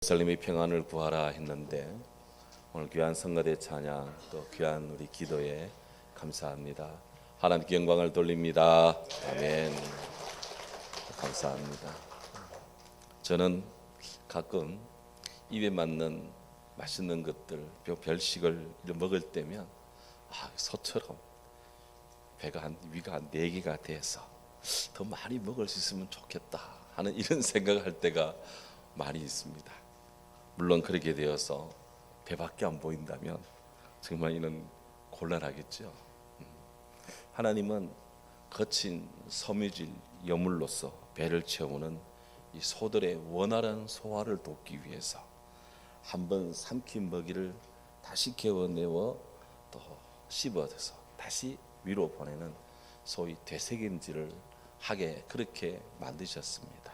예루살렘의 평안을 구하라 했는데 오늘 귀한 성가대 찬양 또 귀한 우리 기도에 감사합니다. 하나님께 영광을 돌립니다. 아멘. 감사합니다. 저는 가끔 입에 맞는 맛있는 것들, 별식을 먹을 때면 소처럼 위가 한 4개가 돼서 더 많이 먹을 수 있으면 좋겠다 하는 이런 생각을 할 때가 많이 있습니다. 물론 그렇게 되어서 배밖에 안 보인다면 정말 이는 곤란하겠죠. 하나님은 거친 섬유질 여물로서 배를 채우는 이 소들의 원활한 소화를 돕기 위해서 한번 삼킨 먹이를 다시 개어내어 또 씹어서 다시 위로 보내는 소위 되새김질을 하게 그렇게 만드셨습니다.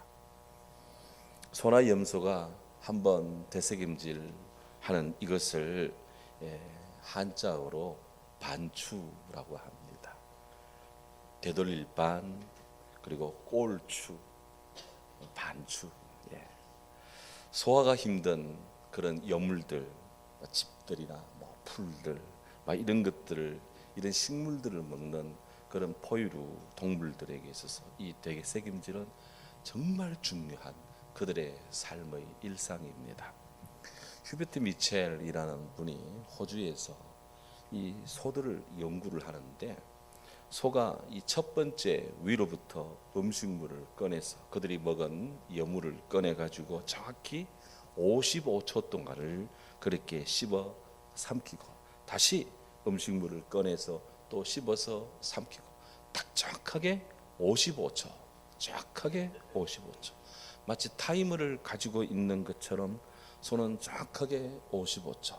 소나 염소가 한번 되새김질 하는 이것을 한자어로 반추라고 합니다. 되돌릴 반 그리고 꼴추 반추. 소화가 힘든 그런 여물들, 집들이나 풀들 이런 것들을 이런 식물들을 먹는 그런 포유류 동물들에게 있어서 이 되새김질은 정말 중요한 그들의 삶의 일상입니다. 휴베트 미첼이라는 분이 호주에서 이 소들을 연구를 하는데 소가 이 첫 번째 위로부터 음식물을 꺼내서 그들이 먹은 여물을 꺼내 가지고 정확히 55초 동안을 그렇게 씹어 삼키고 다시 음식물을 꺼내서 또 씹어서 삼키고 딱 정확하게 55초, 정확하게 55초. 마치 타이머를 가지고 있는 것처럼 소는 정확하게 55초,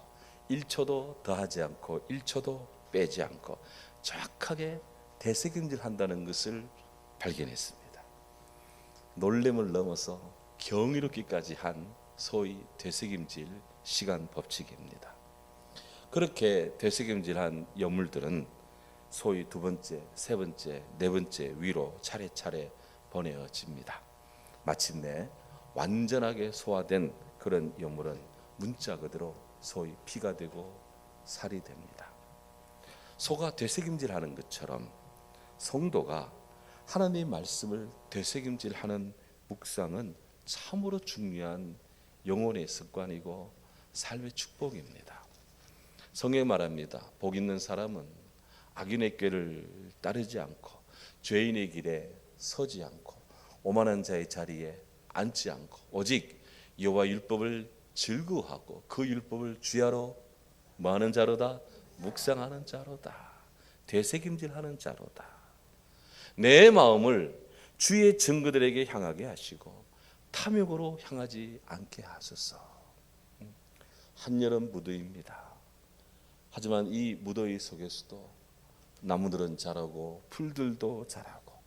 1초도 더하지 않고 1초도 빼지 않고 정확하게 되새김질 한다는 것을 발견했습니다. 놀램을 넘어서 경이롭기까지 한 소위 되새김질 시간 법칙입니다. 그렇게 되새김질한 여물들은 소위 두 번째, 세 번째, 네 번째 위로 차례차례 보내어집니다. 마침내 완전하게 소화된 그런 여물은 문자 그대로 소위 피가 되고 살이 됩니다. 소가 되새김질하는 것처럼 성도가 하나님의 말씀을 되새김질하는 묵상은 참으로 중요한 영혼의 습관이고 삶의 축복입니다. 성경에 말합니다. 복 있는 사람은 악인의 꾀를 따르지 않고 죄인의 길에 서지 않고 오만한 자의 자리에 앉지 않고 오직 여호와 율법을 즐거워하고 그 율법을 주야로 뭐하는 자로다? 묵상하는 자로다. 되새김질하는 자로다. 내 마음을 주의 증거들에게 향하게 하시고 탐욕으로 향하지 않게 하소서. 한여름 무더위입니다. 하지만 이 무더위 속에서도 나무들은 자라고 풀들도 자라고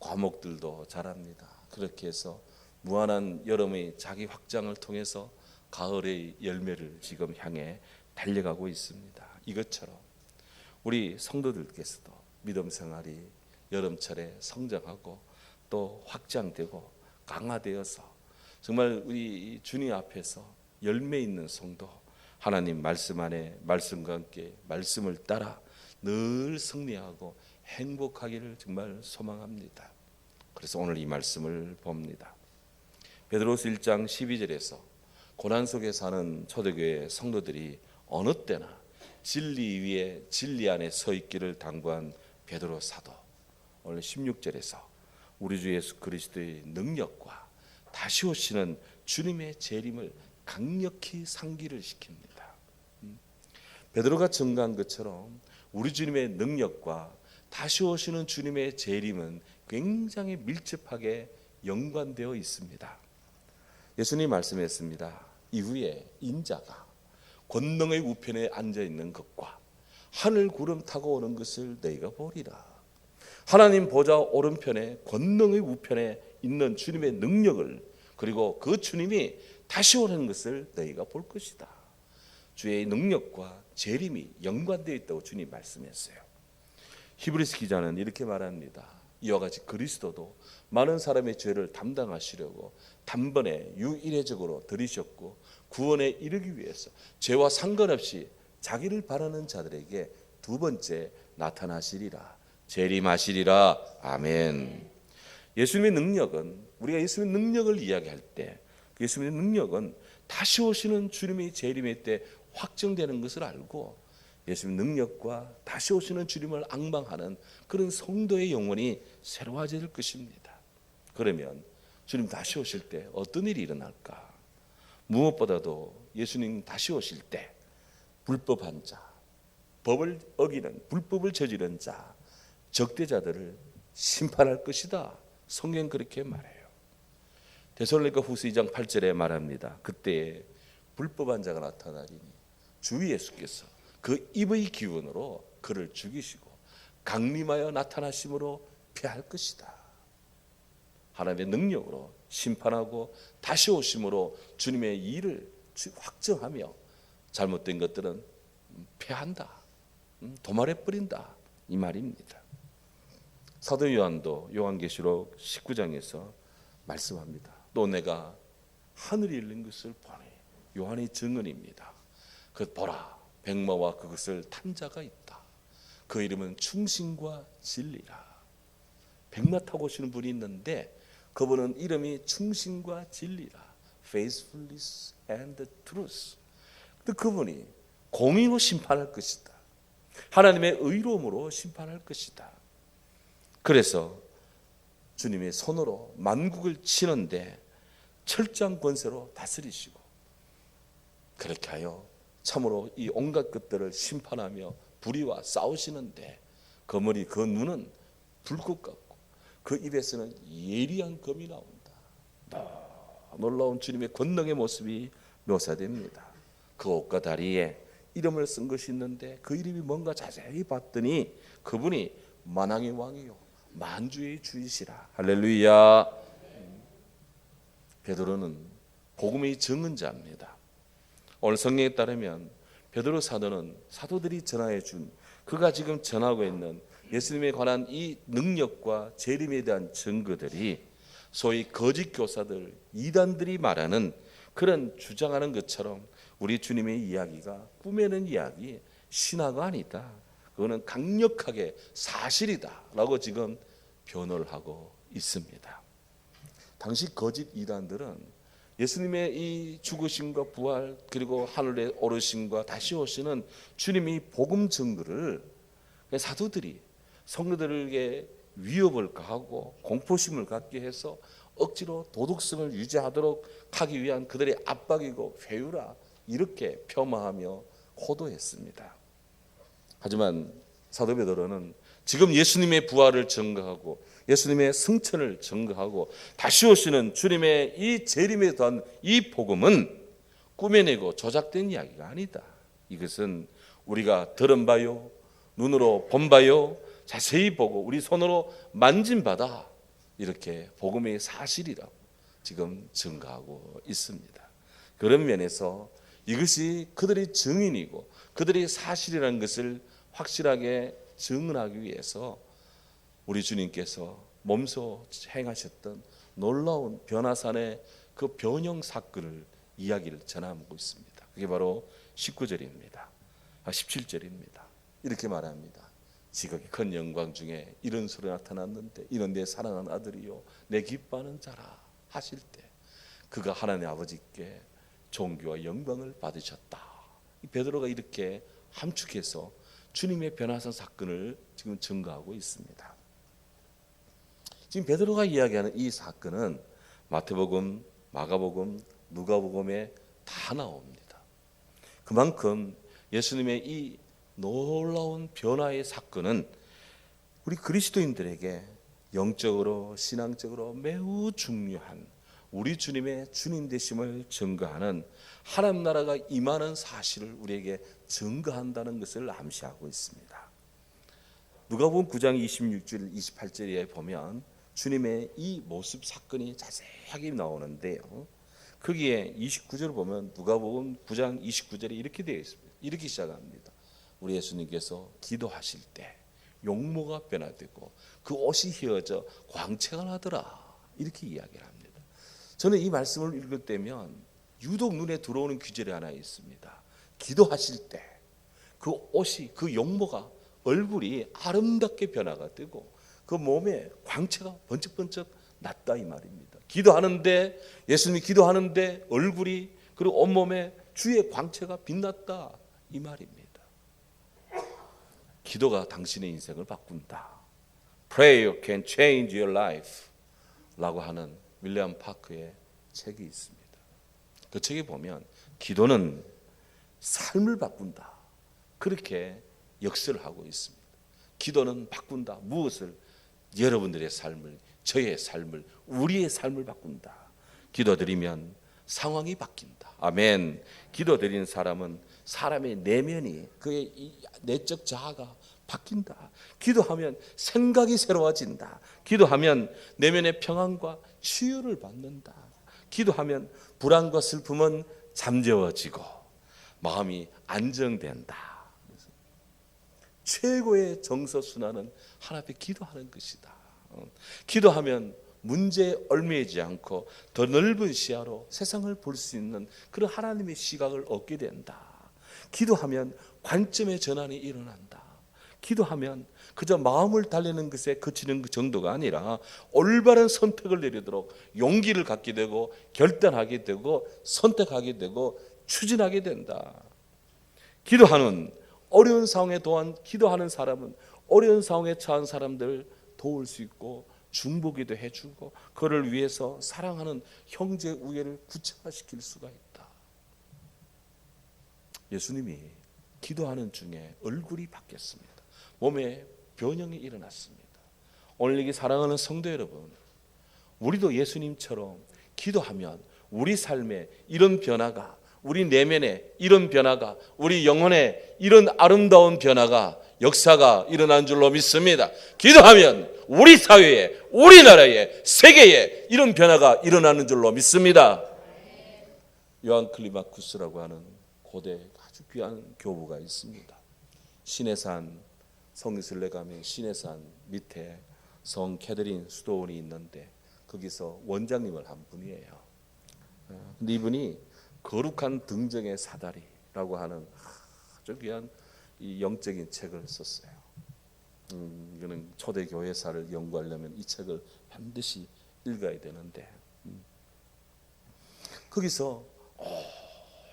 과목들도 자랍니다. 그렇게 해서 무한한 여름의 자기 확장을 통해서 가을의 열매를 지금 향해 달려가고 있습니다. 이것처럼 우리 성도들께서도 믿음 생활이 여름철에 성장하고 또 확장되고 강화되어서 정말 우리 주님 앞에서 열매 있는 성도, 하나님 말씀 안에 말씀과 함께 말씀을 따라 늘 승리하고 행복하기를 정말 소망합니다. 그래서 오늘 이 말씀을 봅니다. 베드로서 1장 12절에서 고난 속에 사는 초대교회 성도들이 어느 때나 진리 위에 진리 안에 서 있기를 당부한 베드로 사도, 오늘 16절에서 우리 주 예수 그리스도의 능력과 다시 오시는 주님의 재림을 강력히 상기를 시킵니다. 베드로가 증거한 것처럼 우리 주님의 능력과 다시 오시는 주님의 재림은 굉장히 밀접하게 연관되어 있습니다. 예수님 말씀했습니다. 이후에 인자가 권능의 우편에 앉아 있는 것과 하늘 구름 타고 오는 것을 너희가 보리라. 하나님 보좌 오른편에 권능의 우편에 있는 주님의 능력을, 그리고 그 주님이 다시 오는 것을 너희가 볼 것이다. 주의 능력과 재림이 연관되어 있다고 주님 말씀했어요. 히브리서 기자는 이렇게 말합니다. 이와 같이 그리스도도 많은 사람의 죄를 담당하시려고 단번에 유일회적으로 들이셨고 구원에 이르기 위해서 죄와 상관없이 자기를 바라는 자들에게 두 번째 나타나시리라, 재림하시리라. 아멘. 예수님의 능력은, 우리가 예수님의 능력을 이야기할 때 예수님의 능력은 다시 오시는 주님의 재림의 때 확정되는 것을 알고 예수님의 능력과 다시 오시는 주님을 앙망하는 그런 성도의 영혼이 새로워질 것입니다. 그러면 주님 다시 오실 때 어떤 일이 일어날까? 무엇보다도 예수님 다시 오실 때 불법한 자, 법을 어기는, 불법을 저지른 자, 적대자들을 심판할 것이다. 성경 그렇게 말해요. 데살로니가 후서 2장 8절에 말합니다. 그때 불법한 자가 나타나리니 주 예수께서 그 입의 기운으로 그를 죽이시고 강림하여 나타나심으로 피할 것이다. 하나님의 능력으로 심판하고 다시 오심으로 주님의 일을 확정하며 잘못된 것들은 패한다, 도말해버린다, 이 말입니다. 사도 요한도 요한계시록 19장에서 말씀합니다. 또 내가 하늘이 열린 것을 보니, 요한의 증언입니다. 그 보라, 백마와 그것을 탄 자가 있다. 그 이름은 충신과 진리라. 백마 타고 오시는 분이 있는데 그분은 이름이 충신과 진리라. Faithfulness and truth. 근데 그분이 공의로 심판할 것이다. 하나님의 의로움으로 심판할 것이다. 그래서 주님의 손으로 만국을 치는데 철장 권세로 다스리시고 그렇게 하여 참으로 이 온갖 것들을 심판하며 불의와 싸우시는데 그 머리, 그 눈은 불꽃 같고 그 입에서는 예리한 검이 나온다. 놀라운 주님의 권능의 모습이 묘사됩니다. 그 옷과 다리에 이름을 쓴 것이 있는데 그 이름이 뭔가 자세히 봤더니 그분이 만왕의 왕이요 만주의 주이시라. 할렐루야. 베드로는 복음의 증언자입니다. 오늘 성경에 따르면 베드로 사도는 사도들이 전하여 준, 그가 지금 전하고 있는 예수님에 관한 이 능력과 재림에 대한 증거들이 소위 거짓 교사들, 이단들이 말하는 그런 주장하는 것처럼 우리 주님의 이야기가 꾸며낸 이야기, 신화가 아니다. 그거는 강력하게 사실이다 라고 지금 변호를 하고 있습니다. 당시 거짓 이단들은 예수님의 이 죽으심과 부활 그리고 하늘에 오르심과 다시 오시는 주님의 복음 증거를 사도들이 성도들에게 위협을 가하고 공포심을 갖게 해서 억지로 도덕성을 유지하도록 하기 위한 그들의 압박이고 회유라, 이렇게 폄하하며 호도했습니다. 하지만 사도 베드로는 지금 예수님의 부활을 증거하고 예수님의 승천을 증거하고 다시 오시는 주님의 이 재림에 대한 이 복음은 꾸며내고 조작된 이야기가 아니다. 이것은 우리가 들은 바요, 눈으로 본 바요, 자세히 보고 우리 손으로 만진 바다, 이렇게 복음의 사실이라고 지금 증거하고 있습니다. 그런 면에서 이것이 그들의 증인이고 그들의 사실이라는 것을 확실하게 증언하기 위해서 우리 주님께서 몸소 행하셨던 놀라운 변화산의 그 변형 사건을 이야기를 전하고 있습니다. 그게 바로 19절입니다. 17절입니다. 이렇게 말합니다. 지극히 큰 영광 중에 이런 소리 나타났는데 이런 내 사랑하는 아들이요 내 기뻐하는 자라 하실 때 그가 하나님 아버지께 존귀와 영광을 받으셨다. 베드로가 이렇게 함축해서 주님의 변화산 사건을 지금 증거하고 있습니다. 지금 베드로가 이야기하는 이 사건은 마태복음, 마가복음, 누가복음에 다 나옵니다. 그만큼 예수님의 이 놀라운 변화의 사건은 우리 그리스도인들에게 영적으로 신앙적으로 매우 중요한 우리 주님의 주님 되심을 증거하는 하나님 나라가 임하는 사실을 우리에게 증거한다는 것을 암시하고 있습니다. 누가복음 9장 26절 28절에 보면 주님의 이 모습 사건이 자세하게 나오는데요. 거기에 29절을 보면 누가복음 9장 29절에 이렇게 되어 있습니다. 이렇게 시작합니다. 우리 예수님께서 기도하실 때 용모가 변화되고 그 옷이 휘어져 광채가 나더라. 이렇게 이야기를 합니다. 저는 이 말씀을 읽을 때면 유독 눈에 들어오는 귀절이 하나 있습니다. 기도하실 때 그 옷이, 그 용모가, 얼굴이 아름답게 변화가 되고 그 몸에 광채가 번쩍번쩍 났다 이 말입니다. 기도하는데, 예수님이 기도하는데 얼굴이 그리고 온몸에 주의 광채가 빛났다 이 말입니다. 기도가 당신의 인생을 바꾼다. Prayer can change your life 라고 하는 윌리엄 파크의 책이 있습니다. 그 책에 보면 기도는 삶을 바꾼다. 그렇게 역설을 하고 있습니다. 기도는 바꾼다. 무엇을? 여러분들의 삶을, 저의 삶을, 우리의 삶을 바꾼다. 기도드리면 상황이 바뀐다. 아멘. 기도드리는 사람은 사람의 내면이, 그의 내적 자아가 바뀐다. 기도하면 생각이 새로워진다. 기도하면 내면의 평안과 치유를 받는다. 기도하면 불안과 슬픔은 잠재워지고 마음이 안정된다. 최고의 정서순환은 하나님 앞에 기도하는 것이다. 기도하면 문제에 얽매이지 않고 더 넓은 시야로 세상을 볼 수 있는 그런 하나님의 시각을 얻게 된다. 기도하면 관점의 전환이 일어난다. 기도하면 그저 마음을 달래는 것에 그치는 그 정도가 아니라 올바른 선택을 내리도록 용기를 갖게 되고 결단하게 되고 선택하게 되고 추진하게 된다. 기도하는 어려운 상황에 또한 기도하는 사람은 어려운 상황에 처한 사람들 도울 수 있고 중보기도 해주고 그를 위해서 사랑하는 형제 우애를 구체화시킬 수가 있다. 예수님이 기도하는 중에 얼굴이 바뀌었습니다. 몸에 변형이 일어났습니다. 오늘 여기 사랑하는 성도 여러분, 우리도 예수님처럼 기도하면 우리 삶에 이런 변화가, 우리 내면에 이런 변화가, 우리 영혼에 이런 아름다운 변화가, 역사가 일어난 줄로 믿습니다. 기도하면 우리 사회에, 우리나라에, 세계에 이런 변화가 일어나는 줄로 믿습니다. 요한 클리마쿠스라고 하는 고대 아주 귀한 교부가 있습니다. 신해산, 성이슬레 가면 신해산 밑에 성 캐더린 수도원이 있는데 거기서 원장님을 한 분이에요. 근데 이분이 거룩한 등정의 사다리라고 하는 아주 귀한 이 영적인 책을 썼어요. 이거는 초대 교회사를 연구하려면 이 책을 반드시 읽어야 되는데 거기서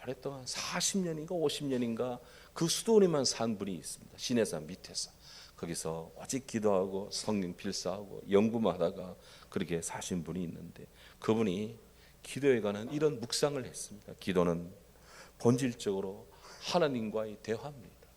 오랫동안 40년인가 50년인가 그 수도원에만 산 분이 있습니다. 신해산 밑에서. 거기서 오직 기도하고 성령 필사하고 연구만 하다가 그렇게 사신 분이 있는데 그분이 기도에 관한 이런 묵상을 했습니다. 기도는 본질적으로 하나님과의 대화입니다.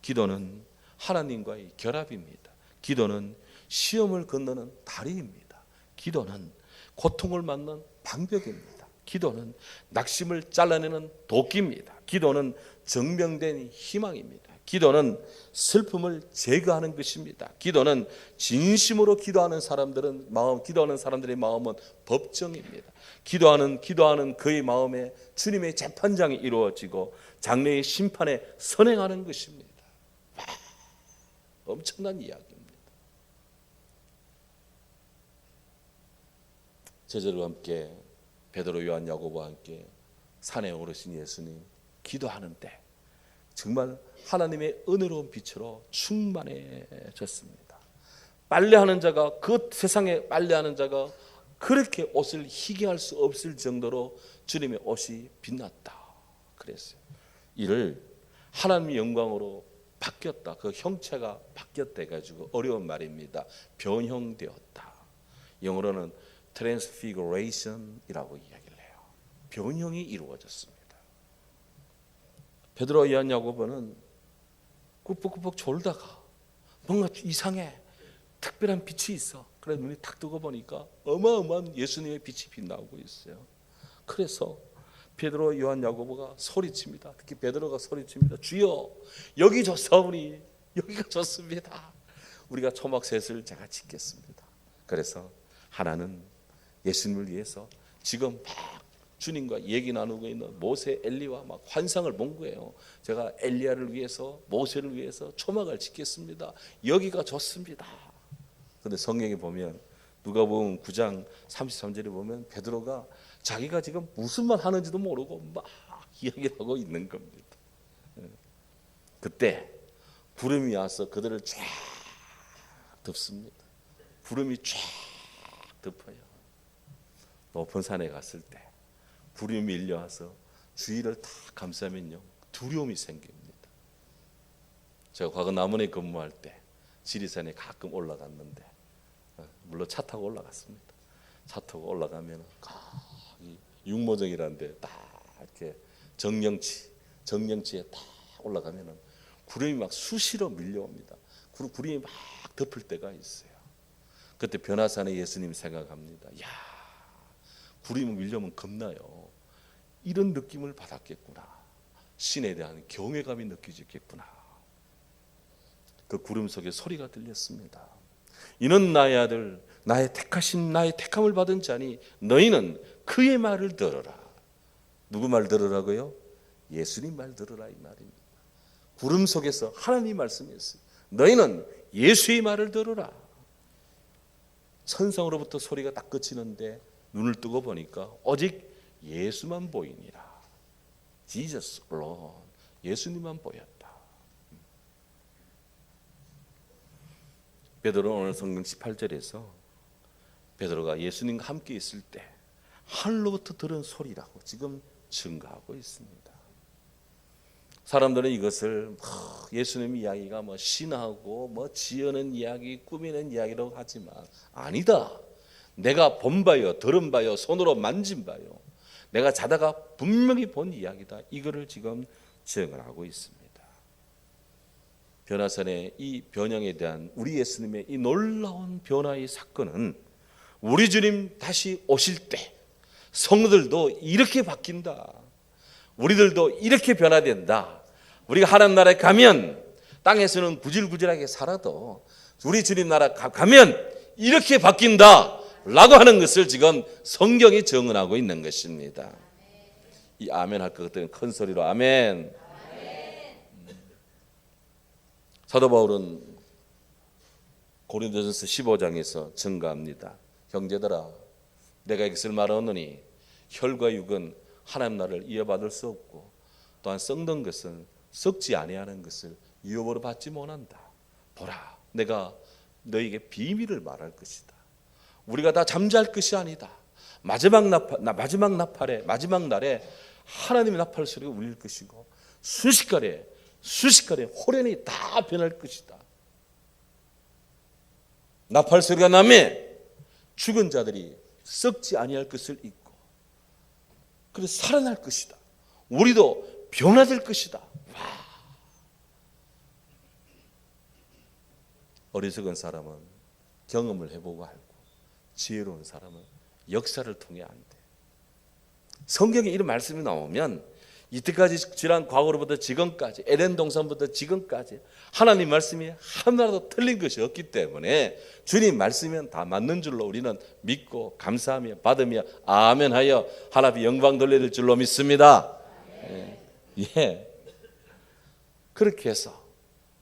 기도는 하나님과의 결합입니다. 기도는 시험을 건너는 다리입니다. 기도는 고통을 맞는 방벽입니다. 기도는 낙심을 잘라내는 도끼입니다. 기도는 증명된 희망입니다. 기도는 슬픔을 제거하는 것입니다. 기도는 진심으로 기도하는 사람들의 마음은 법정입니다. 기도하는 그의 마음에 주님의 재판장이 이루어지고 장래의 심판에 선행하는 것입니다. 엄청난 이야기입니다. 제자들과 함께 베드로, 요한, 야고보와 함께 산에 오르신 예수님 기도하는데 정말 하나님의 은혜로운 빛으로 충만해졌습니다. 빨래하는 자가, 그 세상에 빨래하는 자가 그렇게 옷을 희게 할 수 없을 정도로 주님의 옷이 빛났다 그랬어요. 이를 하나님의 영광으로 바뀌었다, 그 형체가 바뀌었다 해가지고 어려운 말입니다. 변형되었다. 영어로는 transfiguration이라고 이야기를 해요. 변형이 이루어졌습니다. 베드로, 요한, 야고보는 꾸벅꾸벅 졸다가 뭔가 이상해, 특별한 빛이 있어. 그래 눈이 탁 뜨고 보니까 어마어마한 예수님의 빛이 빛나고 있어요. 그래서 베드로, 요한, 야고보가 소리칩니다. 특히 베드로가 소리칩니다. 주여, 여기 좋사오니 여기가 좋습니다. 우리가 초막셋을 제가 짓겠습니다. 그래서 하나는 예수님을 위해서 지금 막 주님과 얘기 나누고 있는 모세, 엘리와 막 환상을 본 거예요. 제가 엘리야를 위해서, 모세를 위해서 초막을 짓겠습니다. 여기가 좋습니다. 그런데 성경에 보면 누가복음 9장 33절에 보면 베드로가 자기가 지금 무슨 말 하는지도 모르고 막 이야기를 하고 있는 겁니다. 그때 구름이 와서 그들을 쫙 덮습니다. 구름이 쫙 덮어요. 높은 산에 갔을 때 구름이 밀려와서 주위를 다 감싸면요, 두려움이 생깁니다. 제가 과거 남원에 근무할 때 지리산에 가끔 올라갔는데, 물론 차 타고 올라갔습니다. 차 타고 올라가면 이 육모정이라는데 딱 이렇게 정령지에 딱 올라가면은 구름이 막 수시로 밀려옵니다. 구름이 막 덮을 때가 있어요. 그때 변화산에 예수님 생각합니다. 야, 구름이 밀려오면 겁나요. 이런 느낌을 받았겠구나. 신에 대한 경외감이 느껴졌겠구나. 그 구름 속에 소리가 들렸습니다. 이는 나의 아들, 나의 택하신, 나의 택함을 받은 자니 너희는 그의 말을 들어라. 누구 말 들으라고요? 예수님 말 들으라, 이 말입니다. 구름 속에서 하나님 말씀이었어요. 너희는 예수의 말을 들으라. 천상으로부터 소리가 딱 그치는데 눈을 뜨고 보니까 오직 예수만 보이니라. Jesus alone. 예수님만 보였다. 베드로는 오늘 성경 18절에서 베드로가 예수님과 함께 있을 때 하늘로부터 들은 소리라고 지금 증거하고 있습니다. 사람들은 이것을 예수님 이야기가 신하고 지어낸 이야기, 꾸미는 이야기라고 하지만 아니다. 내가 본 바요, 들은 바요, 손으로 만진 바요, 내가 자다가 분명히 본 이야기다. 이거를 지금 증언하고 있습니다. 변화산의 이 변형에 대한 우리 예수님의 이 놀라운 변화의 사건은 우리 주님 다시 오실 때 성도들도 이렇게 바뀐다. 우리들도 이렇게 변화된다. 우리가 하나님 나라에 가면 땅에서는 구질구질하게 살아도 우리 주님 나라 가면 이렇게 바뀐다 라고 하는 것을 지금 성경이 증언하고 있는 것입니다. 이 아멘 할 것 같으면 큰 소리로 아멘. 사도 바울은 고린도전서 15장에서 증거합니다. 형제들아, 내가 이것을 말하노니 혈과 육은 하나님 나라를 이어받을 수 없고 또한 썩는 것은 썩지 아니하는 것을 유업으로 받지 못한다. 보라, 내가 너에게 비밀을 말할 것이다. 우리가 다 잠잘 것이 아니다. 마지막 날에 하나님의 나팔 소리가 울릴 것이고 순식간에 호련히 다 변할 것이다. 나팔 소리가 나면 죽은 자들이 썩지 아니할 것을 잊고 그래서 살아날 것이다. 우리도 변화될 것이다. 와. 어리석은 사람은 경험을 해보고 알고 지혜로운 사람은 역사를 통해 안돼. 성경에 이런 말씀이 나오면 이때까지 지난 과거로부터 지금까지 에덴 동산부터 지금까지 하나님 말씀이 하나라도 틀린 것이 없기 때문에 주님 말씀이면 다 맞는 줄로 우리는 믿고 감사하며 받으며 아멘하여 하나님 영광 돌릴 줄로 믿습니다. 예. 그렇게 해서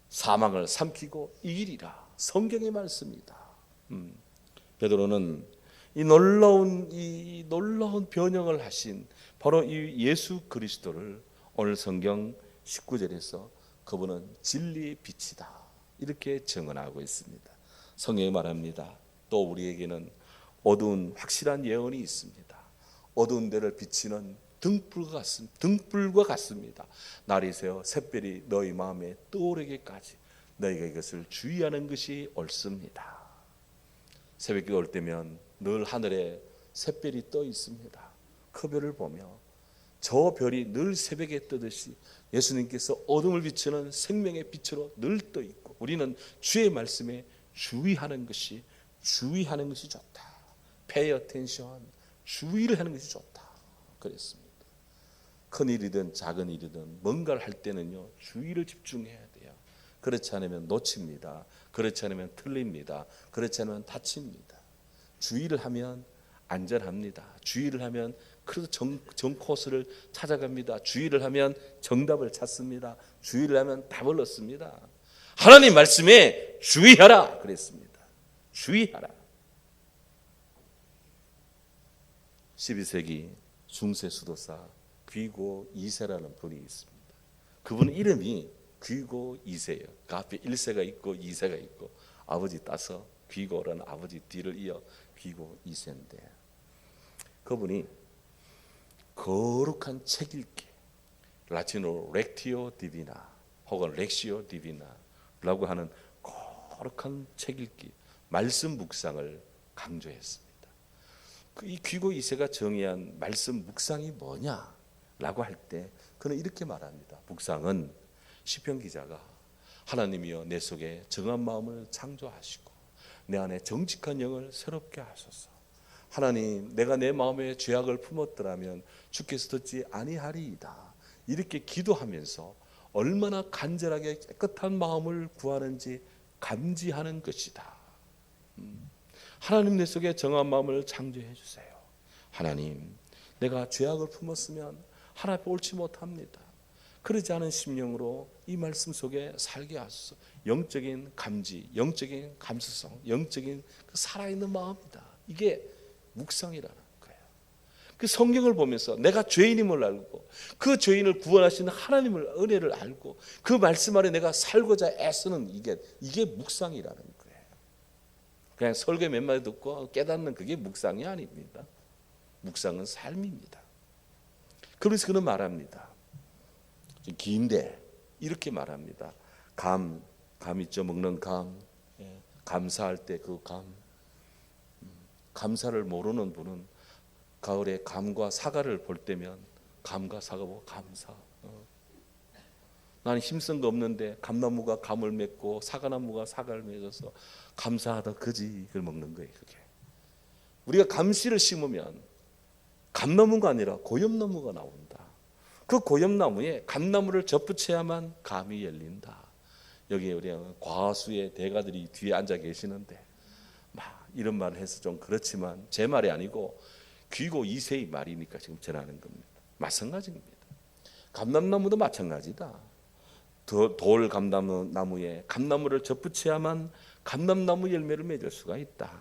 사망을 삼키고 이기리라. 성경의 말씀이다. 베드로는 이 놀라운 변형을 하신 바로 이 예수 그리스도를 오늘 성경 19절에서 그분은 진리의 빛이다 이렇게 증언하고 있습니다. 성경이 말합니다. 또 우리에게는 어두운 확실한 예언이 있습니다. 어두운 데를 비치는 등불과 같습니다. 날이 새어 샛별이 너희 마음에 떠오르기까지 너희가 이것을 주의하는 것이 옳습니다. 새벽이 올 때면 늘 하늘에 샛별이 떠 있습니다. 그 별을 보며 저 별이 늘 새벽에 뜨듯이 예수님께서 어둠을 비추는 생명의 빛으로 늘 떠 있고 우리는 주의 말씀에 주의하는 것이 좋다. Pay attention. 주의를 하는 것이 좋다. 그랬습니다. 큰 일이든 작은 일이든 뭔가를 할 때는요 주의를 집중해야 돼요. 그렇지 않으면 놓칩니다. 그렇지 않으면 틀립니다. 그렇지 않으면 다칩니다. 주의를 하면 안전합니다. 주의를 하면 그래서 정 코스를 찾아갑니다. 주의를 하면 정답을 찾습니다. 주의를 하면 답을 얻습니다. 하나님 말씀에 주의하라 그랬습니다. 주의하라. 12세기 중세 수도사 귀고 2세라는 분이 있습니다. 그분 이름이 귀고 2세예요. 그 앞에 1세가 있고 2세가 있고 아버지 따서 귀고라는 아버지 뒤를 이어 귀고 2세인데, 그분이 거룩한 책 읽기, 라틴어로 렉티오 디비나 혹은 렉시오 디비나라고 하는 거룩한 책 읽기, 말씀 묵상을 강조했습니다. 이 귀고 2세가 정의한 말씀 묵상이 뭐냐라고 할 때 그는 이렇게 말합니다. 묵상은 시편 기자가 하나님이여 내 속에 정한 마음을 창조하시고 내 안에 정직한 영을 새롭게 하소서. 하나님, 내가 내 마음에 죄악을 품었더라면 주께서 듣지 아니하리이다. 이렇게 기도하면서 얼마나 간절하게 깨끗한 마음을 구하는지 감지하는 것이다. 하나님, 내 속에 정한 마음을 창조해 주세요. 하나님, 내가 죄악을 품었으면 하나님 앞에 옳지 못합니다. 그러지 않은 심령으로 이 말씀 속에 살게 하소서. 영적인 감지, 영적인 감수성, 영적인 그 살아있는 마음이다. 이게 묵상이라는 거예요. 그 성경을 보면서 내가 죄인임을 알고 그 죄인을 구원하시는 하나님을 은혜를 알고 그 말씀 아래 내가 살고자 애쓰는 이게 묵상이라는 거예요. 그냥 설교 몇 마디 듣고 깨닫는 그게 묵상이 아닙니다. 묵상은 삶입니다. 그래서 그는 말합니다. 긴데 이렇게 말합니다. 감 있죠. 먹는 감, 감사할 때 그 감사를 모르는 분은 가을에 감과 사과를 볼 때면 감과 사과 보고 감사. 나는 힘쓴 거 없는데 감나무가 감을 맺고 사과나무가 사과를 맺어서 감사하다 그지 이걸 먹는 거예요. 그게 우리가 감씨를 심으면 감나무가 아니라 고엽나무가 나온다. 그 고엽나무에 감나무를 접붙여야만 감이 열린다. 여기 우리 과수의 대가들이 뒤에 앉아 계시는데 막 이런 말을 해서 좀 그렇지만 제 말이 아니고 귀고 2세의 말이니까 지금 전하는 겁니다. 마찬가지입니다. 감람나무도 마찬가지다. 돌 감람나무에 감나무를 접붙여야만 감람나무 열매를 맺을 수가 있다.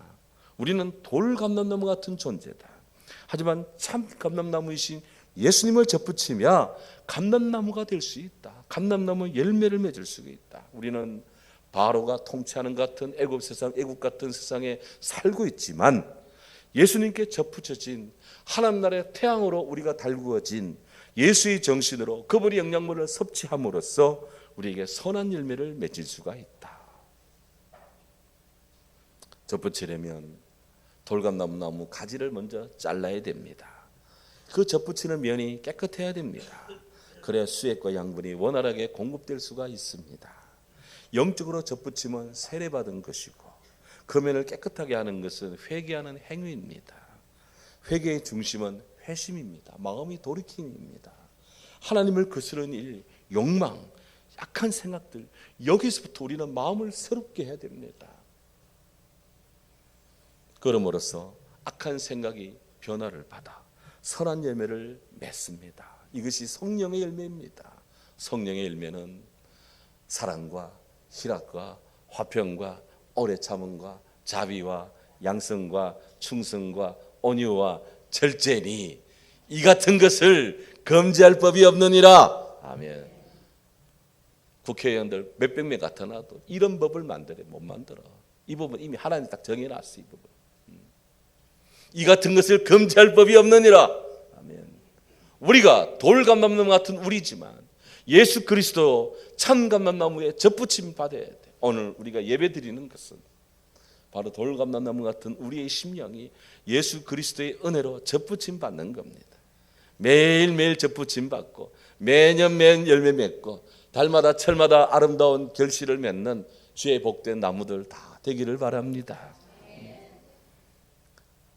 우리는 돌 감람나무 같은 존재다. 하지만 참 감람나무이신 예수님을 접붙이며 감람나무가 될 수 있다. 감람나무 열매를 맺을 수 있다. 우리는 바로가 통치하는 같은 애국 같은 세상에 살고 있지만 예수님께 접붙여진 하나님 나라의 태양으로 우리가 달구어진 예수의 정신으로 그분의 영양분을 섭취함으로써 우리에게 선한 열매를 맺을 수가 있다. 접붙이려면 돌감나무 가지를 먼저 잘라야 됩니다. 그 접붙이는 면이 깨끗해야 됩니다. 그래야 수액과 양분이 원활하게 공급될 수가 있습니다. 영적으로 접붙임은 세례받은 것이고 그 면을 깨끗하게 하는 것은 회개하는 행위입니다. 회개의 중심은 회심입니다. 마음이 돌이킴입니다. 하나님을 거스르는 일, 욕망, 약한 생각들, 여기서부터 우리는 마음을 새롭게 해야 됩니다. 그럼으로써 악한 생각이 변화를 받아 선한 열매를 맺습니다. 이것이 성령의 열매입니다. 성령의 열매는 사랑과 희락과 화평과 오래 참음과 자비와 양성과 충성과 온유와 절제니 이 같은 것을 금지할 법이 없느니라. 아멘. 국회의원들 몇백 명 같아 놔도 이런 법을 만들어 못 만들어. 이 법은 이미 하나님이 딱 정해놨어. 이 법은. 이 같은 것을 금지할 법이 없느니라. 아멘. 우리가 돌감람나무 같은 우리지만 예수 그리스도 참 감람나무에 접붙임 받아야 돼. 오늘 우리가 예배 드리는 것은 바로 돌감람나무 같은 우리의 심령이 예수 그리스도의 은혜로 접붙임 받는 겁니다. 매일매일 접붙임 받고 매년 열매 맺고 달마다 철마다 아름다운 결실을 맺는 주의 복된 나무들 다 되기를 바랍니다.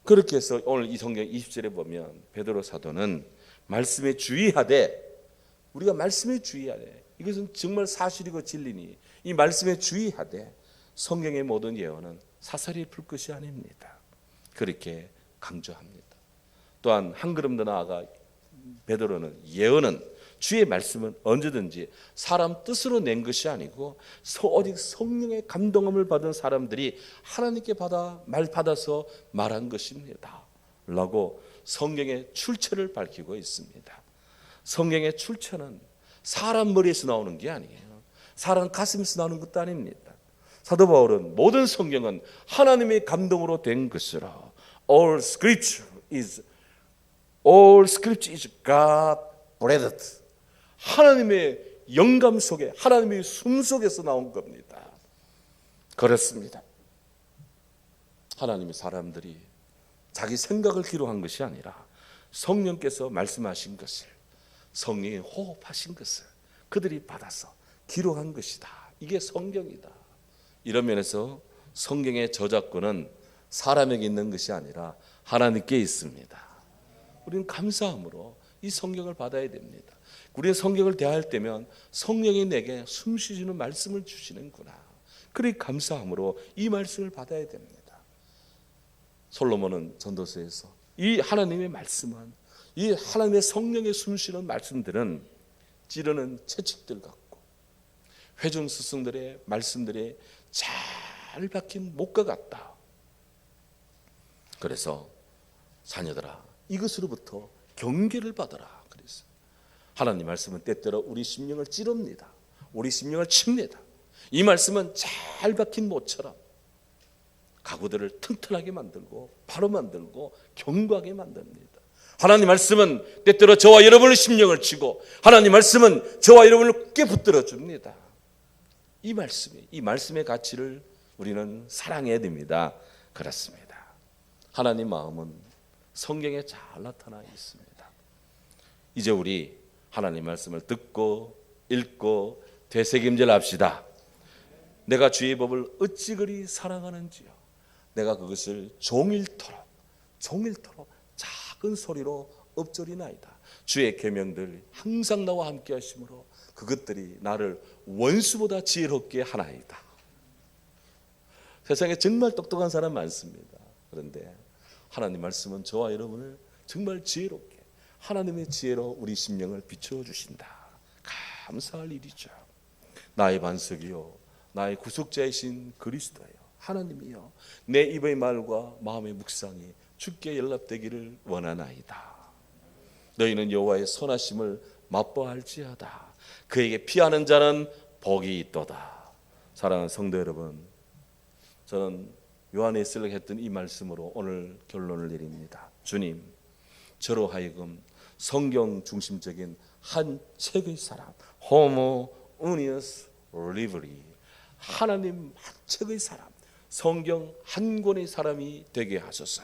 그렇게 해서 오늘 이 성경 20절에 보면 베드로 사도는 말씀에 주의하되, 우리가 말씀에 주의하되, 이것은 정말 사실이고 진리니 이 말씀에 주의하되 성경의 모든 예언은 사설이 풀 것이 아닙니다. 그렇게 강조합니다. 또한 한 걸음 더 나아가 베드로는 예언은 주의 말씀은 언제든지 사람 뜻으로 낸 것이 아니고 오직 성령의 감동함을 받은 사람들이 하나님께 받아서 말한 것입니다 라고 성경의 출처를 밝히고 있습니다. 성경의 출처는 사람 머리에서 나오는 게 아니에요. 사람 가슴에서 나오는 것도 아닙니다. 사도 바울은 모든 성경은 하나님의 감동으로 된 것이라 All scripture is God breathed. 하나님의 영감 속에, 하나님의 숨 속에서 나온 겁니다. 그렇습니다. 하나님의 사람들이 자기 생각을 기록한 것이 아니라 성령께서 말씀하신 것을, 성령이 호흡하신 것을 그들이 받아서 기록한 것이다. 이게 성경이다. 이런 면에서 성경의 저작권은 사람에게 있는 것이 아니라 하나님께 있습니다. 우리는 감사함으로 이 성경을 받아야 됩니다. 우리의 성경을 대할 때면 성령이 내게 숨쉬시는 말씀을 주시는구나. 그리 감사함으로 이 말씀을 받아야 됩니다. 솔로몬은 전도서에서 이 하나님의 말씀은, 이 하나님의 성령의 숨쉬는 말씀들은 찌르는 채찍들 같고 회중 스승들의 말씀들이 잘 박힌 목과 같다. 그래서 자녀들아, 이것으로부터 경계를 받아라. 그래서 하나님 말씀은 때때로 우리 심령을 찌릅니다. 우리 심령을 칩니다. 이 말씀은 잘 박힌 못처럼 가구들을 튼튼하게 만들고 바로 만들고 견고하게 만듭니다. 하나님 말씀은 때때로 저와 여러분의 심령을 치고 하나님 말씀은 저와 여러분을 깨 붙들어 줍니다. 이 말씀의 가치를 우리는 사랑해야 됩니다. 그렇습니다. 하나님 마음은 성경에 잘 나타나 있습니다. 이제 우리 하나님 말씀을 듣고 읽고 되새김질 합시다. 내가 주의 법을 어찌 그리 사랑하는지요. 내가 그것을 종일토록 작은 소리로 엎조리나이다. 주의 계명들 항상 나와 함께 하심으로 그것들이 나를 원수보다 지혜롭게 하나이다. 세상에 정말 똑똑한 사람 많습니다. 그런데 하나님 말씀은 저와 여러분을 정말 지혜롭게, 하나님의 지혜로 우리 심령을 비추어 주신다. 감사할 일이죠. 나의 반석이요 나의 구속자이신 그리스도요 하나님이요 내 입의 말과 마음의 묵상이 주께 연락되기를 원하나이다. 너희는 여호와의 선하심을 맛보할지어다. 그에게 피하는 자는 복이 있도다. 사랑하는 성도 여러분, 저는 요한에슬로가 했던 이 말씀으로 오늘 결론을 내립니다. 주님, 저로 하여금 성경 중심적인 한 책의 사람, Homo Unius Libri, 하나님 한 책의 사람, 성경 한 권의 사람이 되게 하소서.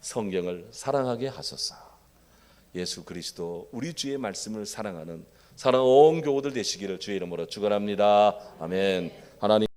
성경을 사랑하게 하소서. 예수 그리스도 우리 주의 말씀을 사랑하는 사랑하는 온 교우들 되시기를 주의 이름으로 축원합니다. 아멘. 하나님